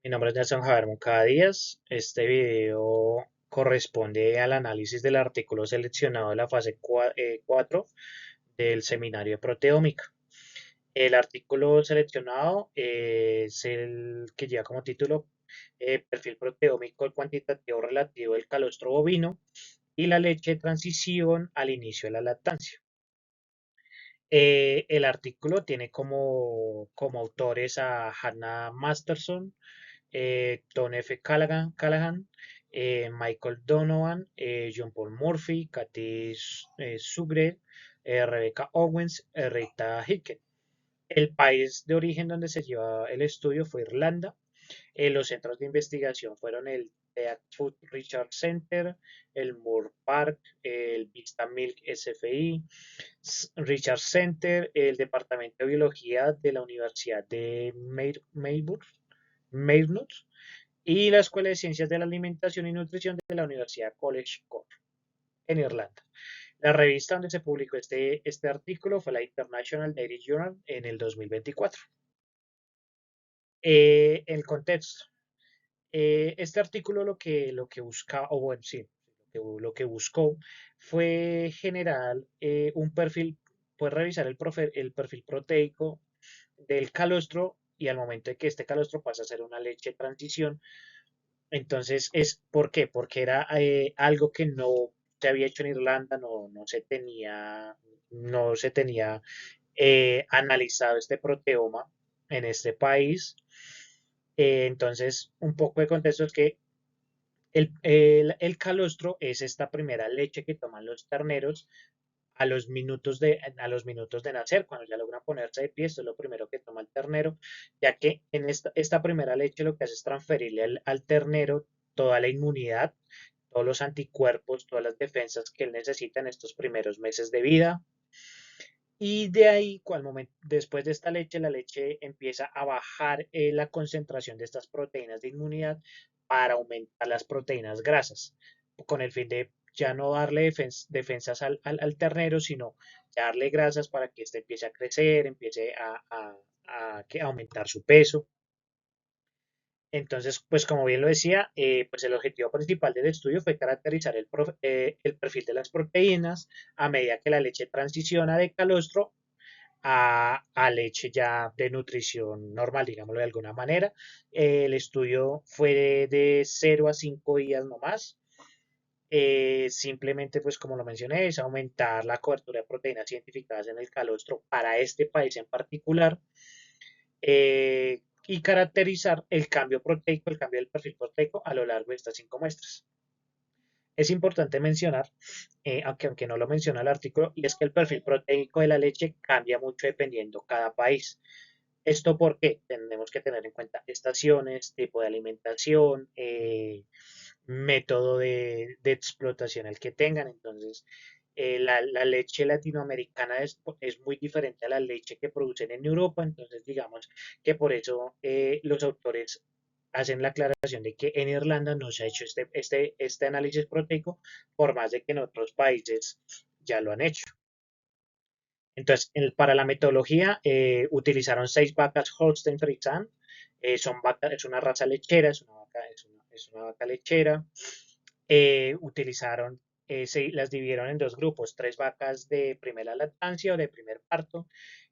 Mi nombre es Nelson Javier Moncada Díaz. Este video corresponde al análisis del artículo seleccionado de la fase 4 del seminario de proteómica. El artículo seleccionado es el que lleva como título Perfil proteómico cuantitativo relativo del calostro bovino y la leche de transición al inicio de la lactancia. El artículo tiene como autores a Hannah Masterson, Don F. Callahan, Michael Donovan, John Paul Murphy, Cathy Sugre, Rebecca Owens, Rita Hickett. El país de origen donde se lleva el estudio fue Irlanda. Los centros de investigación fueron el Teac Food Research Center, el Moore Park, el Vista Milk SFI, Research Center, el Departamento de Biología de la Universidad de Maynooth y la Escuela de Ciencias de la Alimentación y Nutrición de la Universidad College Cork en Irlanda. La revista donde se publicó este artículo fue la International Dairy Journal en el 2024. El contexto. Este artículo lo que busca, o bueno, sí, lo que buscó fue generar un perfil, pues revisar el perfil proteico del calostro y al momento de que este calostro pasa a ser una leche de transición. Entonces, ¿por qué? Porque era algo que no se había hecho en Irlanda, no se tenía analizado este proteoma en este país. Entonces, un poco de contexto es que el calostro es esta primera leche que toman los terneros a los minutos de nacer, cuando ya logran ponerse de pie. Esto es lo primero que toma el ternero, ya que en esta primera leche lo que hace es transferirle al ternero toda la inmunidad, todos los anticuerpos, todas las defensas que él necesita en estos primeros meses de vida. Y de ahí, después de esta leche, la leche empieza a bajar la concentración de estas proteínas de inmunidad para aumentar las proteínas grasas, con el fin de ya no darle defensas al ternero, sino darle grasas para que éste empiece a crecer, empiece a aumentar su peso. Entonces, pues como bien lo decía, pues el objetivo principal del estudio fue caracterizar el perfil de las proteínas a medida que la leche transiciona de calostro a leche ya de nutrición normal, digámoslo de alguna manera. El estudio fue de 0 a 5 días nomás. Simplemente, pues como lo mencioné, es aumentar la cobertura de proteínas identificadas en el calostro para este país en particular, y caracterizar el cambio proteico, el cambio del perfil proteico a lo largo de estas 5 muestras. Es importante mencionar, aunque no lo menciona el artículo, y es que el perfil proteico de la leche cambia mucho dependiendo cada país. ¿Esto porque tenemos que tener en cuenta estaciones, tipo de alimentación, método de explotación el que tengan? Entonces, la leche latinoamericana es muy diferente a la leche que producen en Europa. Entonces, digamos que por eso los autores hacen la aclaración de que en Irlanda no se ha hecho este análisis proteico, por más de que en otros países ya lo han hecho. Entonces, para la metodología utilizaron 6 vacas Holstein Friesian. Es una raza lechera, es una vaca lechera. Las dividieron en dos grupos: 3 vacas de primera lactancia o de primer parto,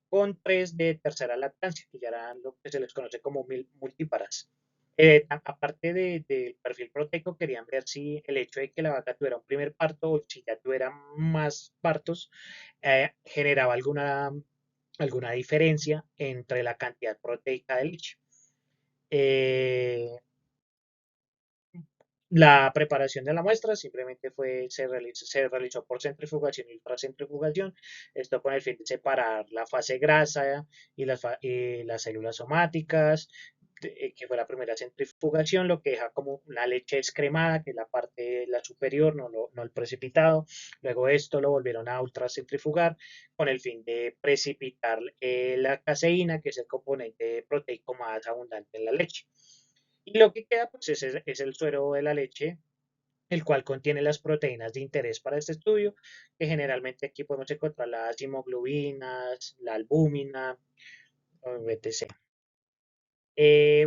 con 3 de tercera lactancia, que ya eran lo que se les conoce como multíparas. Aparte del perfil proteico, querían ver si el hecho de que la vaca tuviera un primer parto o si ya tuviera más partos generaba alguna diferencia entre la cantidad proteica de leche. Eh, la preparación de la muestra simplemente se realizó por centrifugación y ultracentrifugación, esto con el fin de separar la fase grasa y las células somáticas, que fue la primera centrifugación, lo que deja como una leche descremada, que es la superior, no el precipitado. Luego esto lo volvieron a ultracentrifugar con el fin de precipitar la caseína, que es el componente proteico más abundante en la leche. Y lo que queda, pues, es el suero de la leche, el cual contiene las proteínas de interés para este estudio, que generalmente aquí podemos encontrar las hemoglobinas, la albúmina, etc.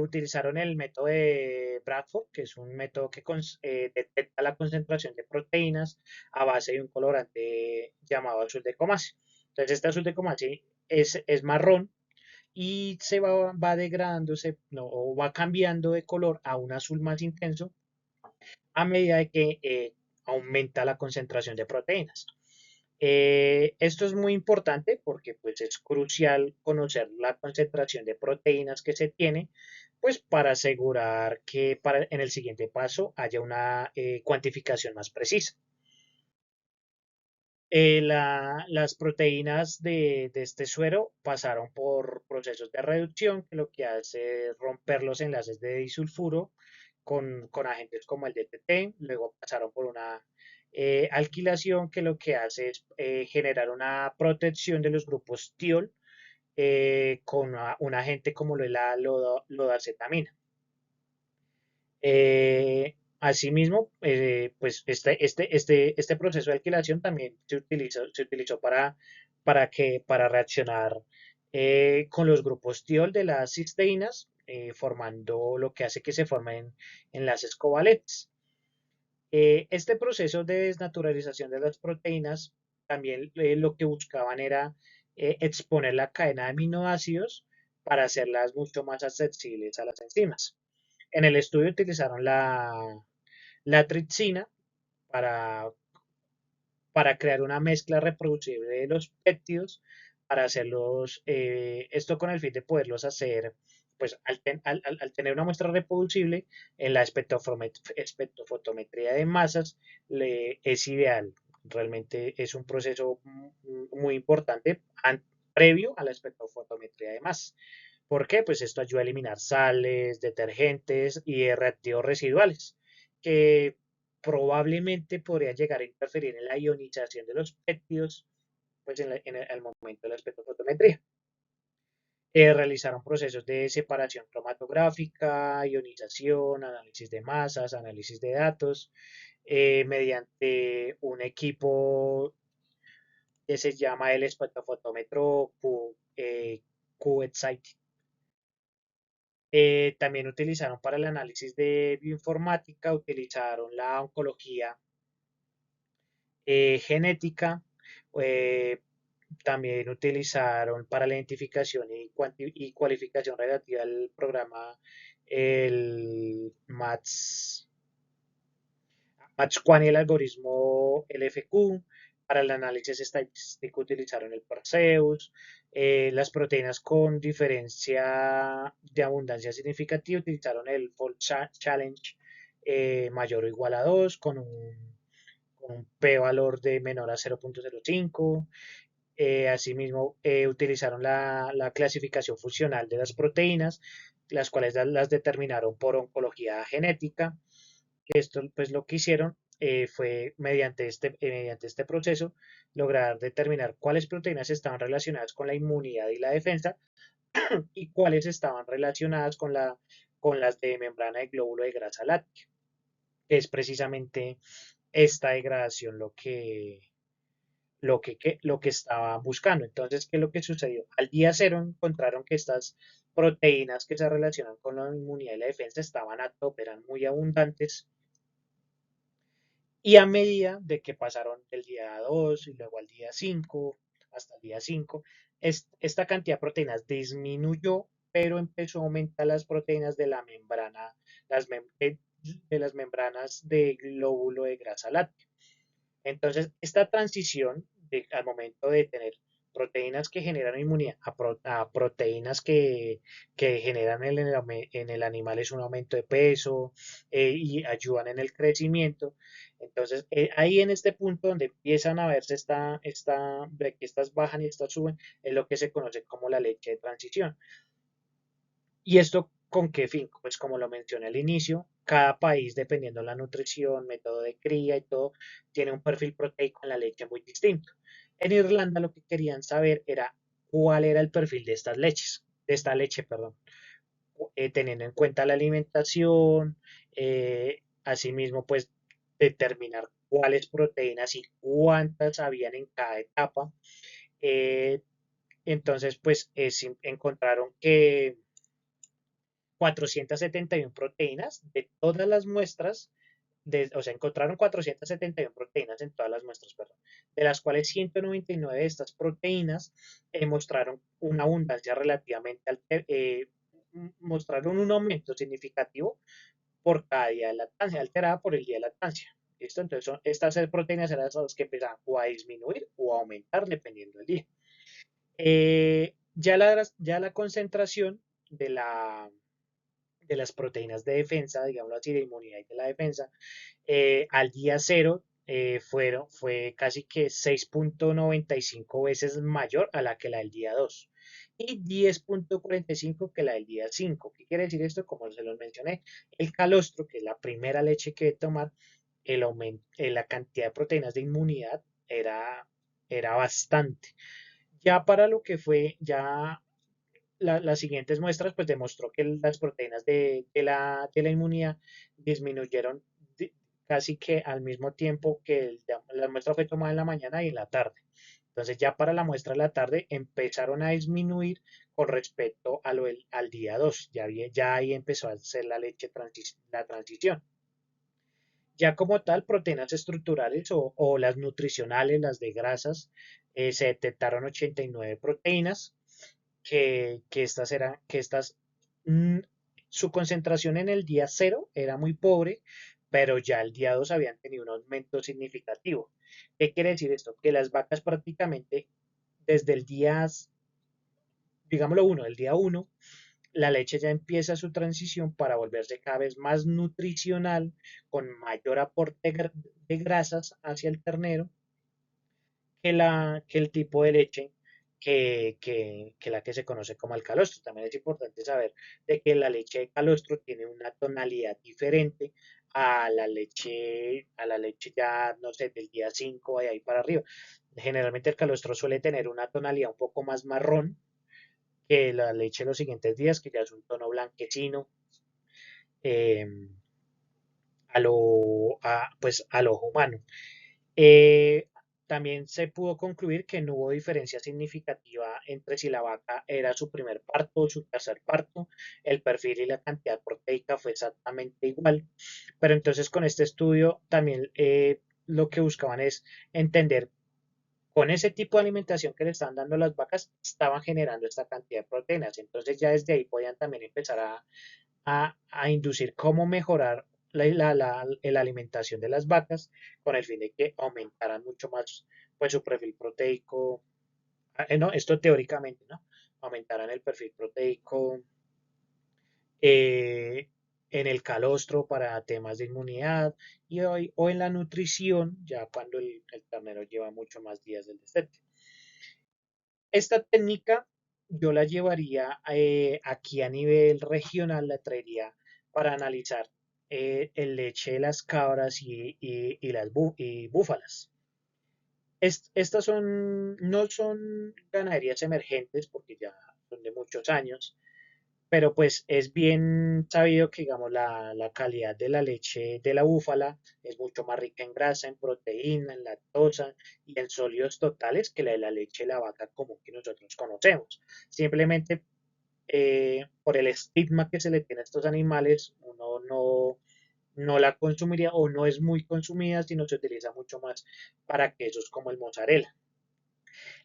Utilizaron el método de Bradford, que es un método que detecta la concentración de proteínas a base de un colorante llamado azul de Comas. Entonces, este azul de Comas es marrón y va degradándose, no, o va cambiando de color a un azul más intenso a medida de que aumenta la concentración de proteínas. Esto es muy importante porque pues, es crucial conocer la concentración de proteínas que se tiene, pues para asegurar que en el siguiente paso haya una cuantificación más precisa. Las proteínas de este suero pasaron por procesos de reducción, que lo que hace es romper los enlaces de disulfuro con agentes como el DTT, luego pasaron por una alquilación, que lo que hace es generar una protección de los grupos tiol con un agente como lo es la lodacetamina. Asimismo, pues este proceso de alquilación también se utilizó para reaccionar con los grupos tiol de las cisteínas, formando lo que hace que se formen enlaces covalentes. Este proceso de desnaturalización de las proteínas también lo que buscaban era exponer la cadena de aminoácidos para hacerlas mucho más accesibles a las enzimas. En el estudio utilizaron la tripsina para, para crear una mezcla reproducible de los péptidos, para hacerlos, esto con el fin de poderlos hacer, pues al tener una muestra reproducible en la espectrofotometría de masas, es ideal. Realmente es un proceso muy importante previo a la espectrofotometría de masas. ¿Por qué? Pues esto ayuda a eliminar sales, detergentes y reactivos residuales, que probablemente podría llegar a interferir en la ionización de los péptidos, pues al momento de la espectrofotometría. Realizaron procesos de separación cromatográfica, ionización, análisis de masas, análisis de datos, mediante un equipo que se llama el espectrofotómetro QExite. También utilizaron para el análisis de bioinformática, utilizaron la oncología genética, eh, también utilizaron para la identificación y cualificación relativa al programa el MATS-Quant y el algoritmo LFQ. Para el análisis estadístico utilizaron el Perseus. Las proteínas con diferencia de abundancia significativa utilizaron el Fold Challenge mayor o igual a 2 con un p-valor de menor a 0.05. Asimismo, utilizaron la clasificación funcional de las proteínas, las cuales las determinaron por oncología genética. Esto, pues lo que hicieron fue, mediante este proceso, lograr determinar cuáles proteínas estaban relacionadas con la inmunidad y la defensa y cuáles estaban relacionadas con las de membrana de glóbulo de grasa láctea, que es precisamente esta degradación lo que estaba buscando. Entonces, ¿qué es lo que sucedió? Al día cero encontraron que estas proteínas que se relacionan con la inmunidad y la defensa estaban a tope, eran muy abundantes, y a medida de que pasaron del día 2 y luego al día 5 hasta el día 5, esta cantidad de proteínas disminuyó, pero empezó a aumentar las proteínas de la membrana, de las membranas de glóbulo de grasa láctea. Entonces, esta transición al momento de tener proteínas que generan inmunidad a proteínas que generan en el animal es un aumento de peso y ayudan en el crecimiento. Entonces, ahí en este punto donde empiezan a verse de que estas bajan y estas suben, es lo que se conoce como la leche de transición. ¿Y esto con qué fin? Pues como lo mencioné al inicio, cada país, dependiendo de la nutrición, método de cría y todo, tiene un perfil proteico en la leche muy distinto. En Irlanda lo que querían saber era cuál era el perfil de estas leches, de esta leche, perdón, teniendo en cuenta la alimentación, asimismo, pues determinar cuáles proteínas y cuántas habían en cada etapa. Eh, entonces, pues encontraron que 471 proteínas de todas las muestras, o sea, encontraron 471 proteínas en todas las muestras, perdón, de las cuales 199 de estas proteínas mostraron una abundancia mostraron un aumento significativo por cada día de lactancia, alterada por el día de lactancia. ¿Listo? Entonces, estas proteínas eran las que empezaban o a disminuir o a aumentar dependiendo del día. Ya la concentración de las proteínas de defensa, digámoslo así, de inmunidad y de la defensa, al día cero fue casi que 6.95 veces mayor a la que la del día 2 y 10.45 que la del día 5. ¿Qué quiere decir esto? Como se los mencioné, el calostro, que es la primera leche que debe tomar, la cantidad de proteínas de inmunidad era bastante. Ya para lo que fue, ya las siguientes muestras, pues demostró que las proteínas de la inmunidad disminuyeron casi que al mismo tiempo que la muestra fue tomada en la mañana y en la tarde. Entonces ya para la muestra de la tarde empezaron a disminuir con respecto al día 2. Ya ahí empezó a hacer la transición. Ya como tal, proteínas estructurales o las nutricionales, las de grasas, se detectaron 89 proteínas que estas, mm, su concentración en el día cero era muy pobre, pero ya el día 2 habían tenido un aumento significativo. ¿Qué quiere decir esto? Que las vacas prácticamente desde el día, digámoslo uno, el día uno, la leche ya empieza su transición para volverse cada vez más nutricional, con mayor aporte de grasas hacia el ternero que el tipo de leche que la que se conoce como el calostro. También es importante saber de que la leche de calostro tiene una tonalidad diferente a la leche ya, no sé, del día 5 de ahí para arriba. Generalmente el calostro suele tener una tonalidad un poco más marrón que la leche de los siguientes días, que ya es un tono blanquecino, eh, pues al ojo humano. Eh, También se pudo concluir que no hubo diferencia significativa entre si la vaca era su primer parto o su tercer parto. El perfil y la cantidad proteica fue exactamente igual. Pero entonces con este estudio también lo que buscaban es entender con ese tipo de alimentación que le estaban dando las vacas, estaban generando esta cantidad de proteínas. Entonces ya desde ahí podían también empezar a inducir cómo mejorar la alimentación de las vacas con el fin de que aumentaran mucho más pues, su perfil proteico. No, esto teóricamente, ¿no? Aumentaran el perfil proteico eh, en el calostro para temas de inmunidad o en la nutrición, ya cuando el ternero lleva mucho más días del destete. Esta técnica yo la llevaría aquí a nivel regional, la traería para analizar el leche de las cabras y búfalas. Estas no son ganaderías emergentes porque ya son de muchos años, pero pues es bien sabido que, digamos, la calidad de la leche de la búfala es mucho más rica en grasa, en proteína, en lactosa y en sólidos totales que la de la leche de la vaca común que nosotros conocemos. Simplemente por el estigma que se le tiene a estos animales, uno no la consumiría o no es muy consumida, sino se utiliza mucho más para quesos como el mozzarella.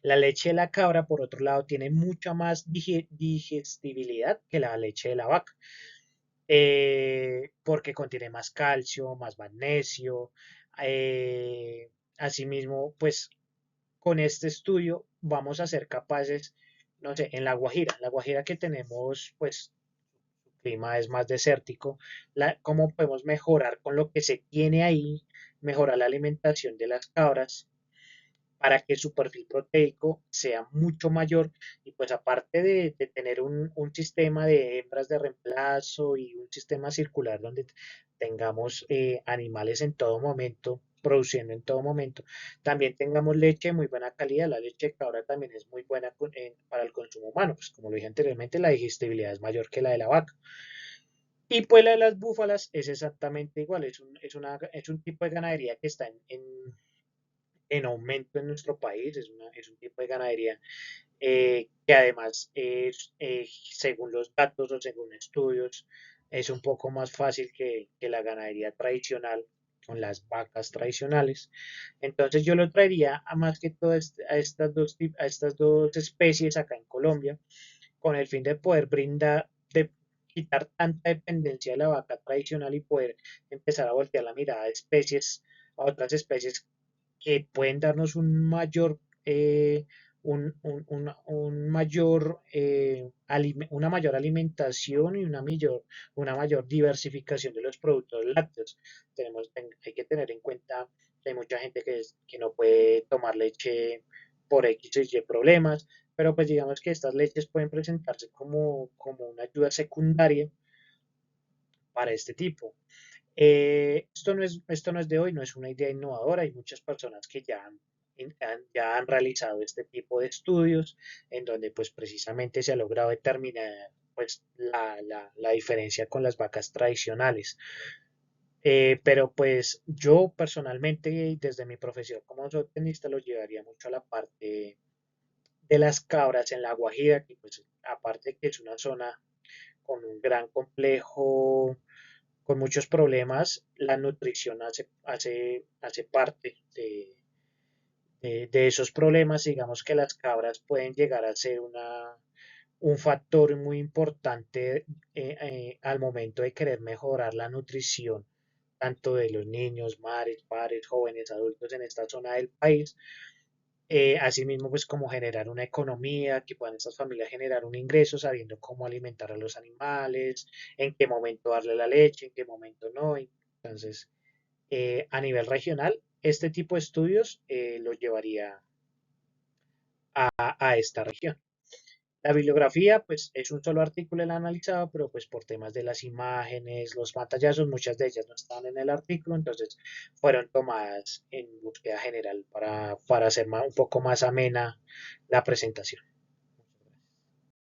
La leche de la cabra, por otro lado, tiene mucha más digestibilidad que la leche de la vaca, porque contiene más calcio, más magnesio. Asimismo, pues con este estudio vamos a ser capaces, no sé, en la Guajira que tenemos, pues el clima es más desértico, cómo podemos mejorar con lo que se tiene ahí, mejorar la alimentación de las cabras para que su perfil proteico sea mucho mayor y pues aparte de tener un sistema de hembras de reemplazo y un sistema circular donde tengamos animales en todo momento, produciendo en todo momento, también tengamos leche de muy buena calidad. La leche de cabra también es muy buena para el consumo humano, pues como lo dije anteriormente, la digestibilidad es mayor que la de la vaca. Y pues la de las búfalas es exactamente igual, es un tipo de ganadería que está en aumento en nuestro país, es un tipo de ganadería que además según los datos o según estudios, es un poco más fácil que la ganadería tradicional con las vacas tradicionales. Entonces yo lo traería a más que todo a estas a estas dos especies acá en Colombia, con el fin de poder brindar, de quitar tanta dependencia de la vaca tradicional y poder empezar a voltear la mirada a otras especies que pueden darnos un mayor, una mayor alimentación y una mayor diversificación de los productos lácteos. Hay que tener en cuenta que hay mucha gente que no puede tomar leche por X o Y problemas, pero pues digamos que estas leches pueden presentarse como una ayuda secundaria para este tipo. Esto no es de hoy, no es una idea innovadora. Hay muchas personas que ya han realizado este tipo de estudios en donde pues precisamente se ha logrado determinar pues la diferencia con las vacas tradicionales. Pero pues yo personalmente, y desde mi profesión como zootecnista, lo llevaría mucho a la parte de las cabras en La Guajira, que pues aparte que es una zona con un gran complejo con muchos problemas, la nutrición hace parte de esos problemas. Digamos que las cabras pueden llegar a ser un factor muy importante al momento de querer mejorar la nutrición tanto de los niños, madres, padres, jóvenes, adultos en esta zona del país. Asimismo, pues como generar una economía, que puedan estas familias generar un ingreso sabiendo cómo alimentar a los animales, en qué momento darle la leche, en qué momento no. Entonces, a nivel regional, este tipo de estudios lo llevaría a esta región. La bibliografía, pues es un solo artículo el analizado, pero pues por temas de las imágenes, los pantallazos, muchas de ellas no estaban en el artículo, entonces fueron tomadas en búsqueda general para hacer un poco más amena la presentación.